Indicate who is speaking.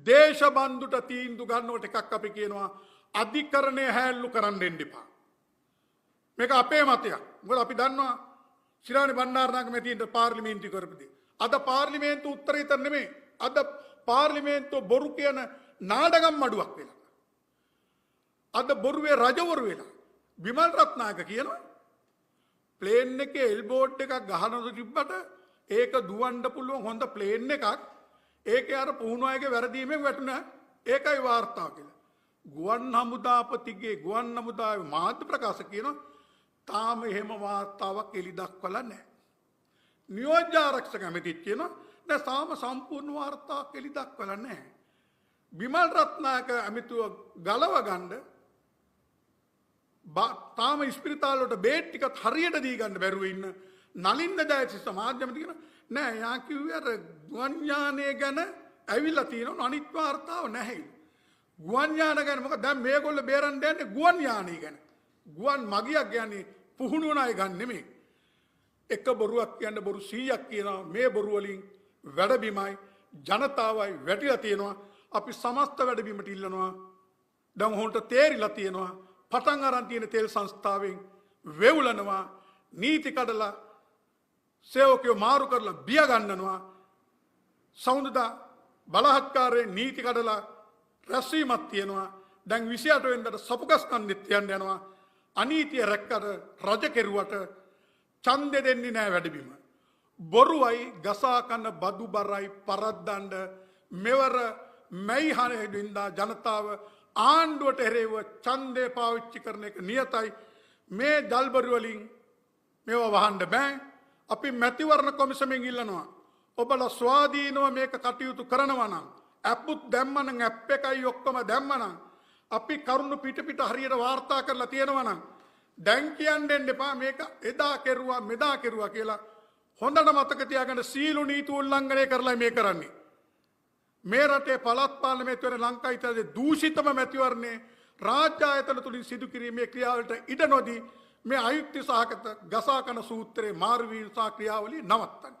Speaker 1: දේශබන්දුට තීන්දුව ගන්නකොට එකක් අපි කියනවා අධිකරණය හැල්ලු කරන්න දෙන්න එපා. මේක අපේ මතයක්. මොකද අපි දන්නවා ශිරාණි බණ්ඩාරනායක මැතින්ට පාර්ලිමේන්තු කරපදී. අද පාර්ලිමේන්තු උත්තරීතර නෙමෙයි. අද පාර්ලිමේන්තුව බොරු කියන නාඩගම් මඩුවක් වෙලා. අද බොරුවේ රජවරු වෙලා. විමල් රත්නායක කියනවා ප්ලේන් එකේ එල්බෝඩ් එකක් ගහනද තිබ්බට ඒක දුවන්න පුළුවන් හොඳ ප්ලේන් එකක් ඒකේ අර පුහුණු අයගේ වැරදීමෙන් වැටුණා. ඒකයි වාර්තාව කියලා. ගුවන් හමුදාපතිගේ ගුවන් හමුදාවේ මාධ්‍ය ප්‍රකාශ කියනවා තාම එහෙම වාර්තාවක් එලි දක්වලා නැහැ. නියෝජ්‍ය ආරක්ෂක ඇමතිත් කියනවා දැන් තාම සම්පූර්ණ වාර්තාවක් එලි දක්වලා නැහැ. විමල් රත්නායක ඇමතුව ගලව ගන්න තාම ඉස්පිරිතාල වලට බේට් ටිකත් හරියට දී ගන්න බැරුව ඉන්න නලින්න ජයසිංහ මාධ්‍යමති කියන නෑ යා කිව්වේ අර ගුවන් යානය ගැන ඇවිල්ලා තියෙනවා අනිත් වාර්තාව නැහැ. ගුවන් යාන ගැන මොකද දැන් මේගොල්ලෝ බේරන්න යන්නේ ගුවන් යානය ගැන. ගුවන් මගියක් කියන්නේ පුහුණු වුණ අය ගන්න නෙමෙයි. එක බොරුවක් කියන්න බොරු 100ක් කියනවා මේ බොරු වලින් වැඩබිමයි ජනතාවයි වැටිලා තියෙනවා. අපි සමස්ත වැඩබිමට ඉල්ලනවා. දැන් හොන්ට තේරිලා තියෙනවා. පටන් අරන් තියෙන තෙල් සංස්ථාවෙන් වෙවුලනවා නීති කඩලා සේවකයෝ මාරු කරලා බිය ගන්නනවා. සෞන්දර්ය බලහත්කාරයෙන් නීති කඩලා රැස්වීමක් තියෙනවා. දැන් 28 වෙනිදාට සපුගස්කන්නෙත් යන්න යනවා. අනීතිය රැක්කට රජ කෙරුවට ඡන්දෙ දෙන්නේ නැහැ වැඩබිම. බොරුවයි ගසා කන බදු බරයි පරද්දන්න මෙවර මැයි 6 වෙනිදා ජනතාව ආණ්ඩුවට එරෙහිව ඡන්දේ පාවිච්චි කරන එක නියතයි. මේ දල්බරු වලින් මේවා වහන්න බෑ. අපි මැතිවරණ කොමිසමෙන් ඉල්ලනවා ඔබලා ස්වාධීනව මේක කටයුතු කරනවා නම් ඇප්පුත් දැම්මනම් ඇප් එකයි ඔක්කොම දැම්මනම් අපි කරුණු පිට හරියට වාර්තා කරලා තියෙනවා නම් දැන් කියන්න දෙන්න එපා මේක එදා කෙරුවා මෙදා කෙරුවා කියලා. හොඳට මතක තියාගන්න සීළු නීති උල්ලංඝනය කරලා මේ කරන්නේ. මේ රටේ පළාත් පාර්ලිමේන්තුවේ ලංකා ඉතිහාසයේ දූෂිතම මැතිවරණේ රාජ්‍ය ආයතන තුලින් සිදු කිරීමේ ක්‍රියාවලට ඉඩ නොදී මේ අයුක්ති සහගත ගසා කන සූත්‍රයේ මාරු වීම සහ ක්‍රියාවලිය නවත්තන්න.